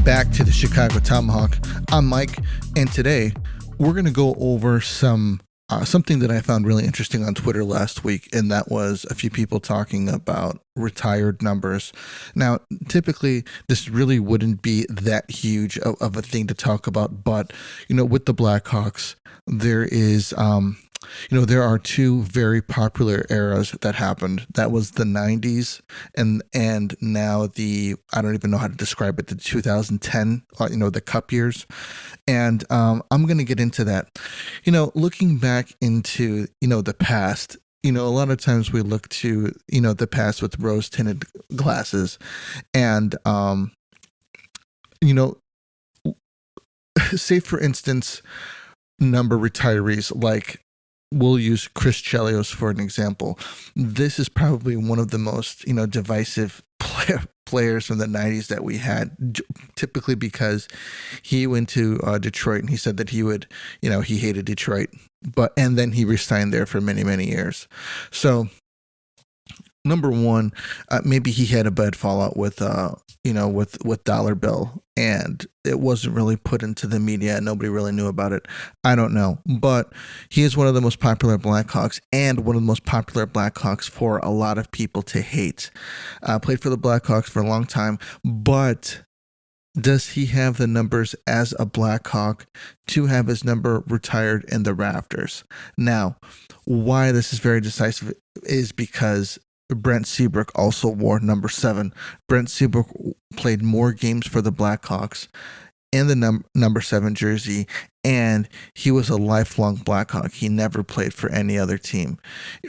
back to the Chicago Tomahawk. I'm Mike, and today we're going to go over something that I found really interesting on Twitter last week, and that was a few people talking about retired numbers. Now, typically, this really wouldn't be that huge of a thing to talk about, but, with the Blackhawks, there is... there are two very popular eras that happened. That was the 90's and now I don't even know how to describe it, the 2010, the Cup years. And I'm going to get into that. Looking back into, the past, a lot of times we look to, the past with rose-tinted glasses. And, say, for instance, number retirees like, we'll use Chris Chelios for an example. This is probably one of the most, divisive players from the 90's that we had, typically because he went to Detroit and he said that he would, he hated Detroit, and then he resigned there for many, many years. So, number one, maybe he had a bad fallout with Dollar Bill, and it wasn't really put into the media. Nobody really knew about it. I don't know, but he is one of the most popular Blackhawks, and one of the most popular Blackhawks for a lot of people to hate. Played for the Blackhawks for a long time, but does he have the numbers as a Blackhawk to have his number retired in the rafters? Now, why this is very decisive is because Brent Seabrook also wore number 7. Brent Seabrook played more games for the Blackhawks in the number 7 jersey, and he was a lifelong Blackhawk. He never played for any other team,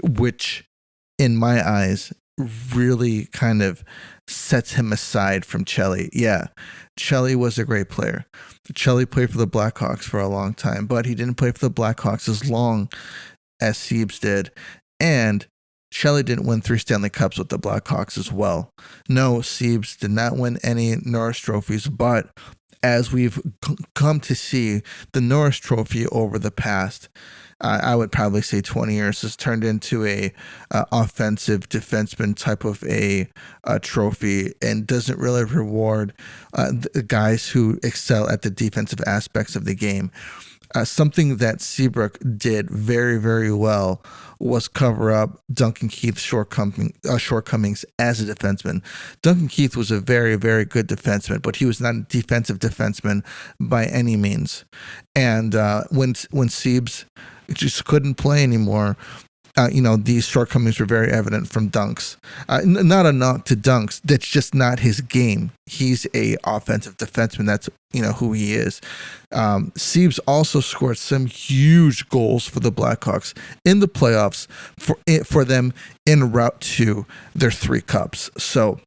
which, in my eyes, really kind of sets him aside from Chelly. Yeah, Chelly was a great player. Chelly played for the Blackhawks for a long time, but he didn't play for the Blackhawks as long as Siebes did, and Chelly didn't win 3 Stanley Cups with the Blackhawks as well. No, Siebes did not win any Norris trophies, but as we've come to see, the Norris Trophy over the past, I would probably say 20 years, has turned into a offensive defenseman type of a trophy, and doesn't really reward the guys who excel at the defensive aspects of the game. Something that Seabrook did very, very well was cover up Duncan Keith's shortcomings as a defenseman. Duncan Keith was a very, very good defenseman, but he was not a defensive defenseman by any means. And when Siebes just couldn't play anymore, these shortcomings were very evident from Dunks. Not a knock to Dunks. That's just not his game. He's a offensive defenseman. That's, who he is. Siebes also scored some huge goals for the Blackhawks in the playoffs for them en route to their 3 cups. So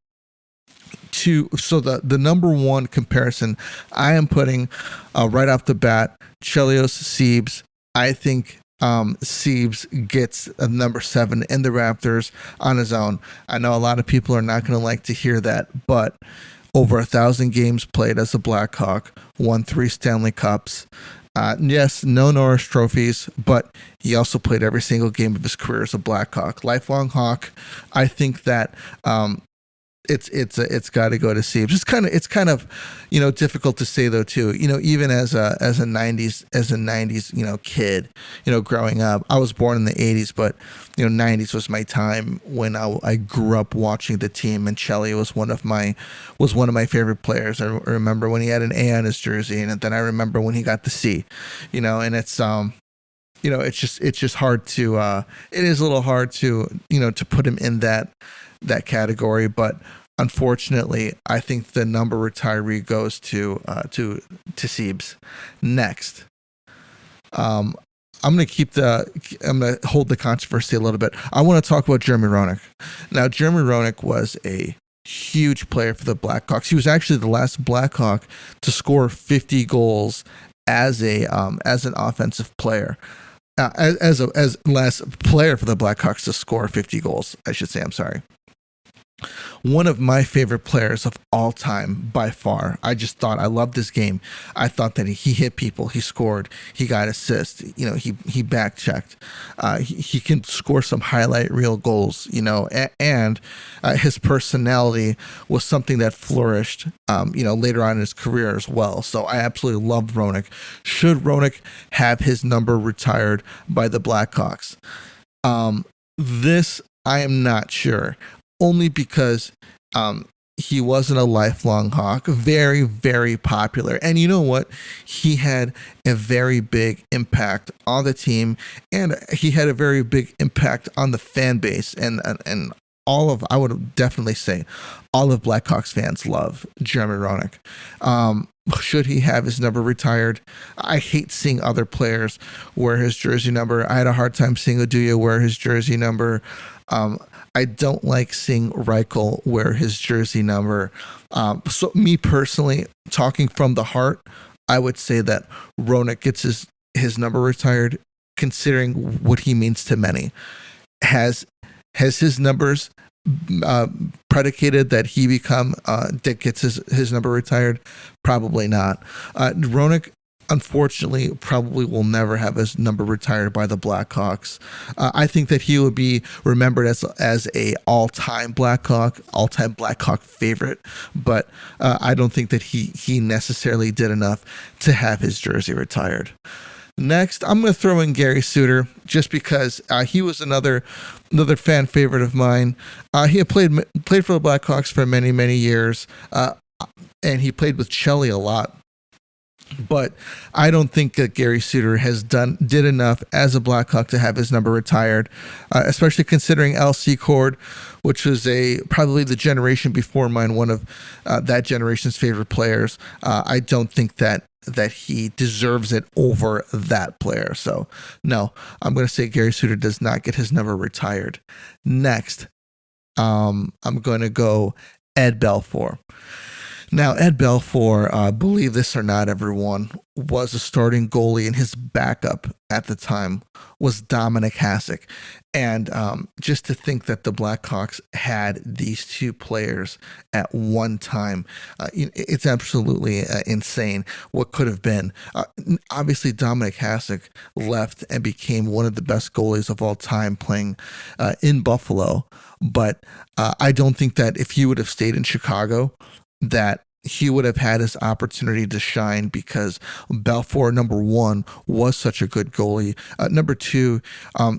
the number one comparison I am putting right off the bat, Chelios, Siebes. I think Siebes gets a number 7 in the rafters on his own. I know a lot of people are not going to like to hear that, but over 1,000 games played as a Blackhawk, won 3 Stanley Cups. Yes, no Norris trophies, but he also played every single game of his career as a Blackhawk. Lifelong Hawk. I think that it's got to go to Siebes. It's kind of difficult to say though too. Even as a 90's kid, growing up. I was born in the 80's, but 90's was my time when I grew up watching the team, and Chelly was one of my favorite players. I remember when he had an A on his jersey, and then I remember when he got the C. And it's it's just hard to it is a little hard to to put him in that category, but unfortunately, I think the number retiree goes to Siebes. Next, I'm gonna hold the controversy a little bit. I want to talk about Jeremy Roenick. Now, Jeremy Roenick was a huge player for the Blackhawks. He was actually the last Blackhawk to score 50 goals as an offensive player. As last player for the Blackhawks to score 50 goals, I should say. I'm sorry. One of my favorite players of all time by far. I just thought I loved this game. I thought that he hit people, he scored, he got assists, he back checked. He can score some highlight reel goals, and his personality was something that flourished, later on in his career as well. So I absolutely loved Roenick. Should Roenick have his number retired by the Blackhawks? This I am not sure, only because he wasn't a lifelong Hawk, very, very popular. And you know what? He had a very big impact on the team, and he had a very big impact on the fan base. And I would definitely say, all of Blackhawks fans love Jeremy Roenick. Should he have his number retired? I hate seeing other players wear his jersey number. I had a hard time seeing Oduya wear his jersey number. I don't like seeing Reichel wear his jersey number. So me personally, talking from the heart, I would say that Roenick gets his number retired, considering what he means to many. Has his numbers predicated that he that gets his number retired? Probably not. Roenick, unfortunately, probably will never have his number retired by the Blackhawks. I think that he would be remembered as a all-time Blackhawk favorite, but I don't think that he necessarily did enough to have his jersey retired. Next, I'm going to throw in Gary Suter, just because he was another fan favorite of mine. He had played for the Blackhawks for many, many years, and he played with Chelly a lot. But I don't think that Gary Suter did enough as a Blackhawk to have his number retired, especially considering Al Secord, which was probably the generation before mine, one of that generation's favorite players. I don't think that he deserves it over that player. So no, I'm going to say Gary Suter does not get his number retired. Next, I'm going to go Ed Belfour. Now, Ed Belfour, believe this or not, everyone, was a starting goalie, and his backup at the time was Dominic Hasek. And just to think that the Blackhawks had these two players at one time, it's absolutely insane what could have been. Obviously, Dominic Hasek left and became one of the best goalies of all time playing in Buffalo. But I don't think that if he would have stayed in Chicago, that he would have had his opportunity to shine, because Belfour, number one, was such a good goalie. Number two,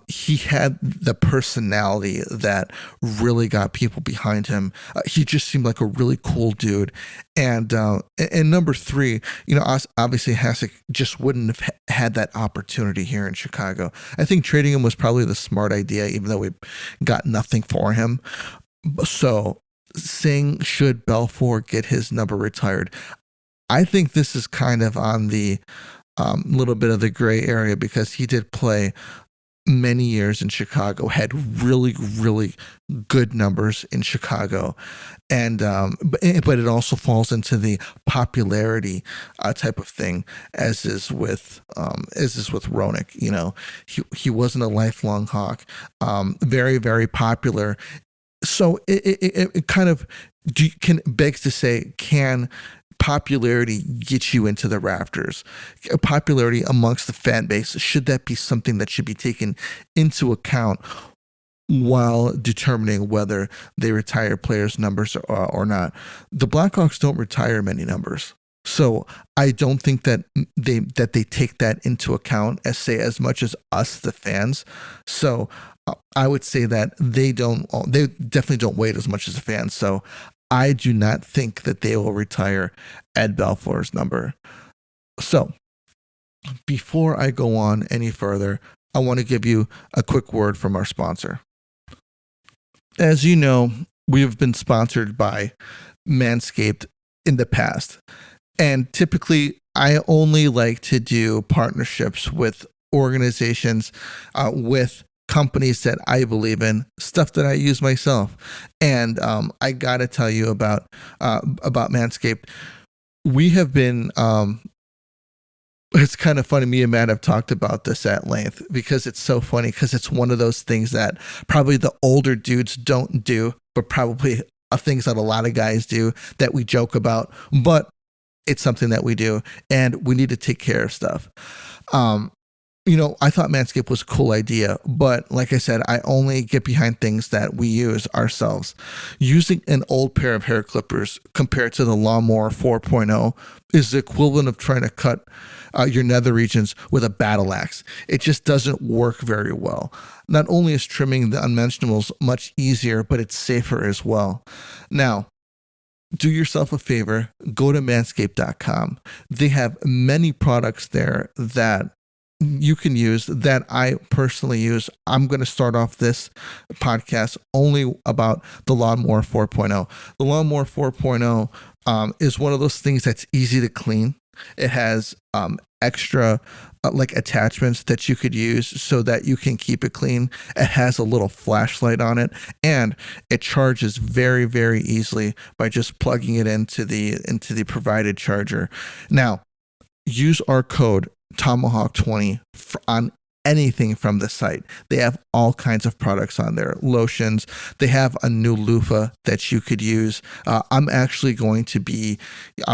he had the personality that really got people behind him. He just seemed like a really cool dude. And number three, obviously Hasek just wouldn't have had that opportunity here in Chicago. I think trading him was probably the smart idea, even though we got nothing for him. So, saying should Belfour get his number retired, I think this is kind of on the little bit of the gray area, because he did play many years in Chicago, had really, really good numbers in Chicago, and but it also falls into the popularity type of thing, as is with Roenick. He wasn't a lifelong Hawk, very, very popular. So it kind of begs to say, can popularity get you into the rafters? Popularity amongst the fan base, should that be something that should be taken into account while determining whether they retire players' numbers or not? The Blackhawks don't retire many numbers, so I don't think that they take that into account as much as us, the fans. So I would say that they definitely don't wait as much as the fans. So I do not think that they will retire Ed Belfour's number. So before I go on any further, I want to give you a quick word from our sponsor. As you know, we have been sponsored by Manscaped in the past. And typically, I only like to do partnerships with organizations, with companies that I believe in, stuff that I use myself. And I got to tell you about Manscaped. We have been, it's kind of funny, me and Matt have talked about this at length, because it's so funny, because it's one of those things that probably the older dudes don't do. but probably things that a lot of guys do that we joke about, but it's something that we do, and we need to take care of stuff. I thought Manscaped was a cool idea, but like I said, I only get behind things that we use ourselves. Using an old pair of hair clippers compared to the Lawnmower 4.0 is the equivalent of trying to cut your nether regions with a battle axe. It just doesn't work very well. Not only is trimming the unmentionables much easier, but it's safer as well. Now, do yourself a favor, go to manscaped.com. They have many products there that you can use that I personally use. I'm going to start off this podcast only about the Lawnmower 4.0. The Lawnmower 4.0 is one of those things that's easy to clean. It has extra like attachments that you could use so that you can keep it clean. It has a little flashlight on it, and it charges very, very easily by just plugging it into the provided charger. Now, use our code Tomahawk20 on anything from the site. They have all kinds of products on there, lotions. They have a new loofah that you could use. I'm actually going to be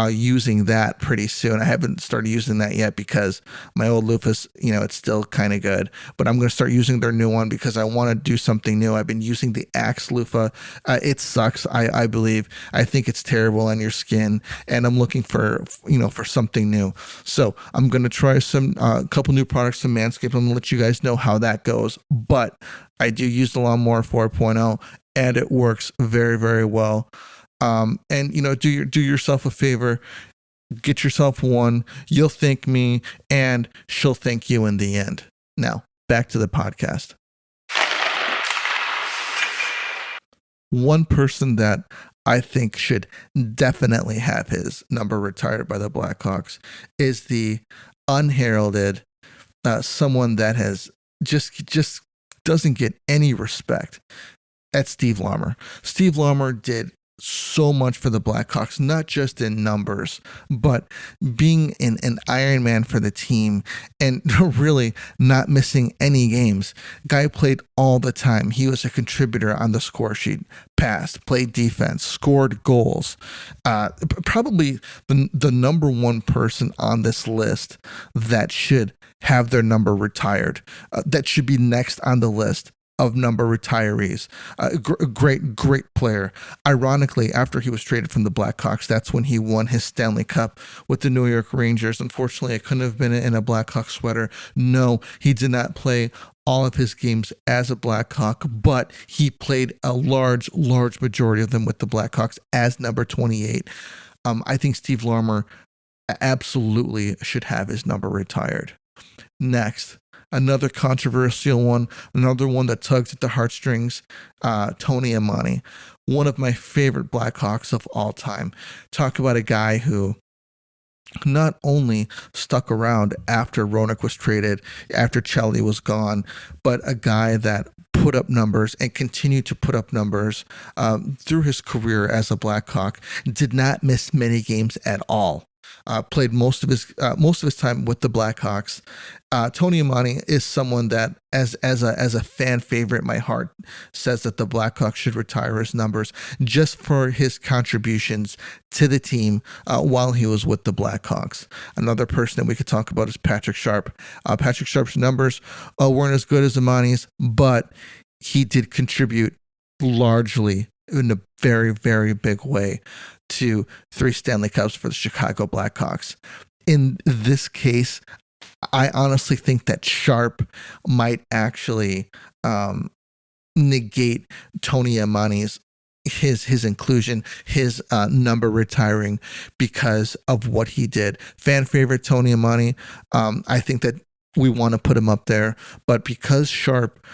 using that pretty soon. I haven't started using that yet because my old loofah's, it's still kind of good, but I'm going to start using their new one because I want to do something new. I've been using the Axe loofah. It sucks. I believe. I think it's terrible on your skin, and I'm looking for something new. So I'm going to try a couple new products from Manscaped. I'm going to let you guys know how that goes, but I do use the Lawnmower 4.0, and it works very, very well. And do yourself a favor, get yourself one. You'll thank me, and she'll thank you in the end. Now, back to the podcast. One person that I think should definitely have his number retired by the Blackhawks is the unheralded, someone that has just doesn't get any respect. That's Steve Larmer. Steve Larmer did so much for the Blackhawks, not just in numbers, but being an Iron Man for the team and really not missing any games. Guy played all the time. He was a contributor on the score sheet, passed, played defense, scored goals. Probably the number one person on this list that should have their number retired, that should be next on the list of number retirees. Great player. Ironically, after he was traded from the Blackhawks, that's when he won his Stanley Cup with the New York Rangers. Unfortunately, it couldn't have been in a Blackhawks sweater. No, he did not play all of his games as a Blackhawk, but he played a large majority of them with the Blackhawks as number 28. I think Steve Larmer absolutely should have his number retired. Next, another controversial one, another one that tugs at the heartstrings, Tony Amani, one of my favorite Blackhawks of all time. Talk about a guy who not only stuck around after Roenick was traded, after Chelly was gone, but a guy that put up numbers and continued to put up numbers through his career as a Blackhawk. Did not miss many games at all. Played most of his time with the Blackhawks. Tony Amani is someone that, as a fan favorite, my heart says that the Blackhawks should retire his numbers just for his contributions to the team while he was with the Blackhawks. Another person that we could talk about is Patrick Sharp. Patrick Sharp's numbers weren't as good as Amani's, but he did contribute largely in a very, very big way to 3 Stanley Cups for the Chicago Blackhawks. In this case, I honestly think that Sharp might actually negate Tony Amani's his inclusion, his number retiring because of what he did. Fan favorite Tony Amani. I think that we want to put him up there, but because Sharp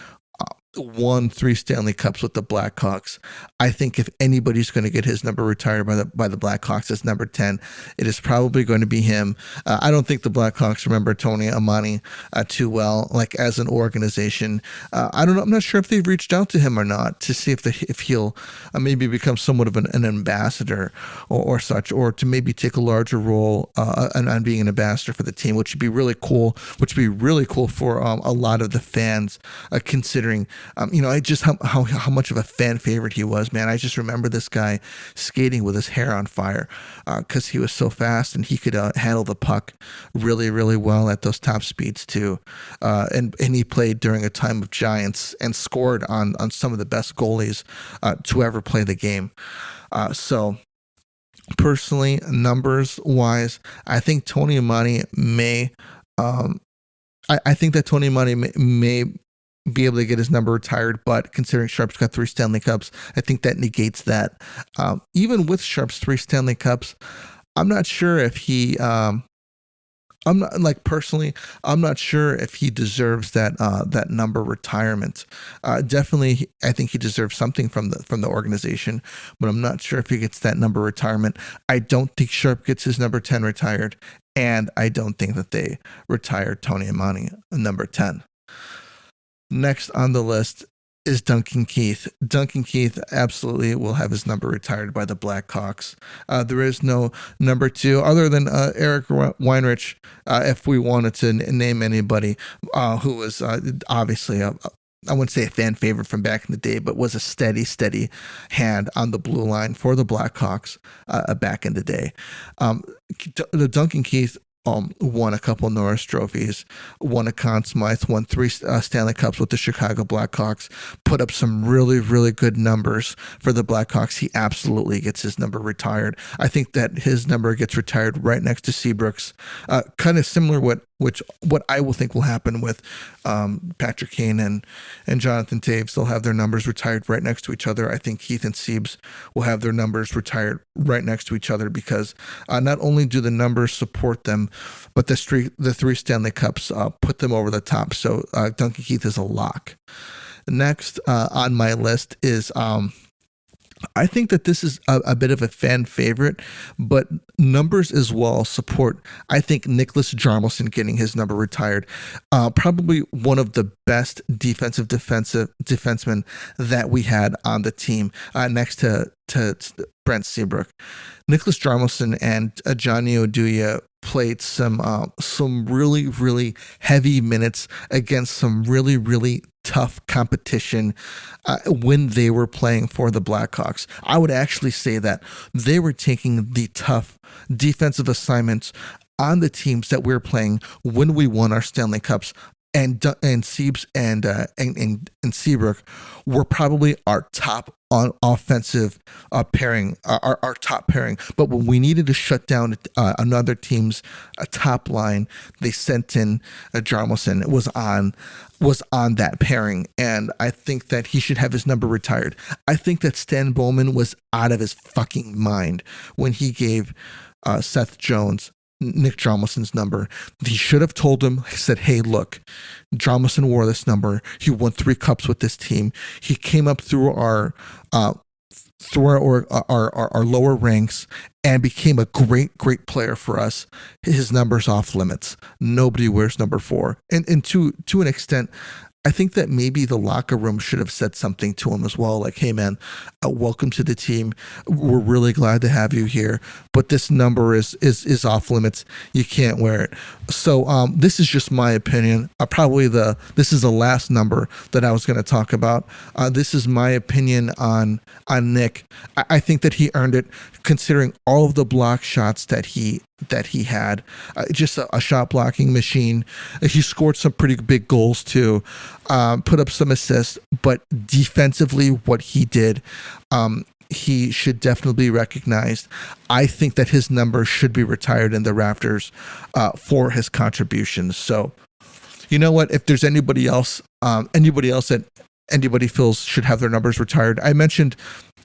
won 3 Stanley Cups with the Blackhawks, I think if anybody's going to get his number retired by the Blackhawks as number 10, it is probably going to be him. I don't think the Blackhawks remember Tony Amani too well, like as an organization. I don't know. I'm not sure if they've reached out to him or not to see if he'll maybe become somewhat of an ambassador or such, or to maybe take a larger role on being an ambassador for the team, which would be really cool. Which would be really cool for a lot of the fans, considering Just how much of a fan favorite he was, man. I just remember this guy skating with his hair on fire because he was so fast and he could handle the puck really, really well at those top speeds too. And he played during a time of giants and scored on some of the best goalies to ever play the game. So personally, numbers wise, I think Tony Amani may. I think that Tony Amani may be able to get his number retired, but considering Sharp's got 3 Stanley Cups, I think that negates that. Even with Sharp's 3 Stanley Cups, I'm not sure if he. I'm not sure if he deserves that number retirement. Definitely, I think he deserves something from the organization, but I'm not sure if he gets that number retirement. I don't think Sharp gets his number 10 retired, and I don't think that they retired Tony Amani, number 10. Next on the list is Duncan Keith. Duncan Keith absolutely will have his number retired by the Blackhawks. There is no number 2 other than Eric Weinrich, if we wanted to name anybody who was obviously I wouldn't say a fan favorite from back in the day, but was a steady hand on the blue line for the Blackhawks back in the day. The Duncan Keith won a couple Norris trophies, won a Conn Smythe, won 3 Stanley Cups with the Chicago Blackhawks, put up some really, really good numbers for the Blackhawks. He absolutely gets his number retired. I think that his number gets retired right next to Seabrook's. Kind of similar what I will think will happen with Patrick Kane and Jonathan Toews. They'll have their numbers retired right next to each other. I think Keith and Siebes will have their numbers retired right next to each other because not only do the numbers support them, but the 3 Stanley Cups put them over the top. So Duncan Keith is a lock. Next on my list is I think that this is a bit of a fan favorite, but numbers as well support, I think, Nicholas Jarmelson getting his number retired. Probably one of the best defensemen that we had on the team next to Brent Seabrook. Nicholas Jarmelson and Johnny Oduya played some really, really heavy minutes against some really, really tough competition when they were playing for the Blackhawks. I would actually say that they were taking the tough defensive assignments on the teams that we were playing when we won our Stanley Cups. And Siebes and Seabrook were probably our top on offensive pairing, our top pairing. But when we needed to shut down another team's top line, they sent in Jarmelson. It was on that pairing, and I think that he should have his number retired. I think that Stan Bowman was out of his fucking mind when he gave Seth Jones Nick Jarmelson's number. He should have told him, he said, hey, look, Jarmelson wore this number. He won 3 cups with this team. He came up through our lower ranks and became a great player for us. His number's off limits. Nobody wears number 4. And to an extent, I think that maybe the locker room should have said something to him as well, like, hey, man, welcome to the team. We're really glad to have you here, but this number is off limits. You can't wear it. So this is just my opinion. This is the last number that I was going to talk about. This is my opinion on Nick. I think that he earned it, considering all of the block shots that he had. Just a shot blocking machine. He scored some pretty big goals too, put up some assists, but defensively what he did, he should definitely be recognized. I think that his number should be retired in the rafters for his contributions. So, you know what? If there's anybody else that anybody feels should have their numbers retired, I mentioned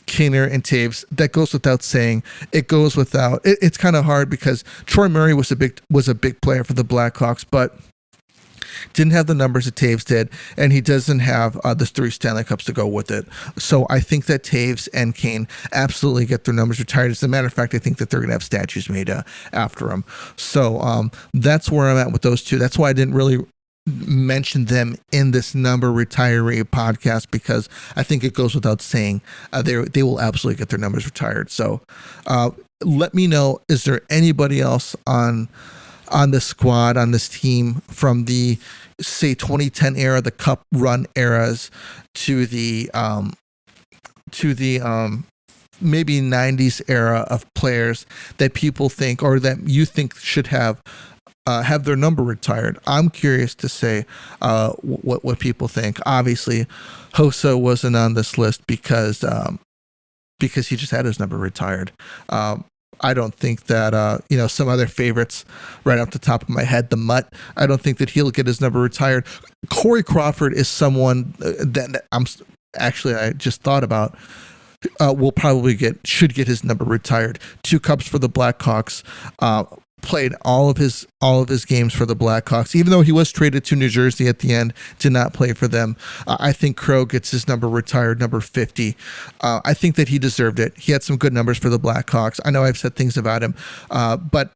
Kaner and Toews. That goes without saying. It's kind of hard because Troy Murray was a big player for the Blackhawks, but didn't have the numbers that Toews did, and he doesn't have the 3 Stanley Cups to go with it. So I think that Toews and Kane absolutely get their numbers retired. As a matter of fact, I think that they're going to have statues made after them. So that's where I'm at with those two. That's why I didn't really mention them in this number retiree podcast, because I think it goes without saying they will absolutely get their numbers retired. So let me know, is there anybody else on the squad, on this team, from the say 2010 era, the Cup run eras, to the maybe 90s era of players that people think, or that you think should have their number retired. I'm curious to say what people think. Obviously, Hossa wasn't on this list because he just had his number retired. I don't think that some other favorites right off the top of my head, the Mutt, I don't think that he'll get his number retired. Corey Crawford is someone that I just thought about. Should get his number retired. 2 Cups for the Blackhawks. Played all of his games for the Blackhawks, even though he was traded to New Jersey at the end. Did not play for them. I think Crow gets his number retired, number 50. I think that he deserved it. He had some good numbers for the Blackhawks. I know I've said things about him, but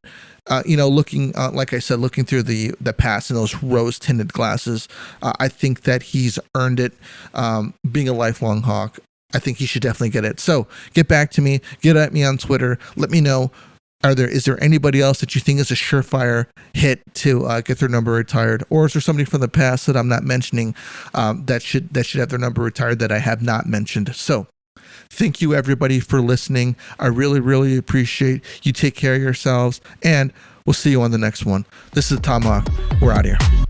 looking like I said, looking through the past in those rose-tinted glasses, I think that he's earned it. Being a lifelong Hawk, I think he should definitely get it. So get back to me. Get at me on Twitter. Let me know. Is there anybody else that you think is a surefire hit to get their number retired, or is there somebody from the past that I'm not mentioning that should have their number retired that I have not mentioned? So, thank you everybody for listening. I really, really appreciate you. Take care of yourselves, and we'll see you on the next one. This is Tomahawk. We're out of here.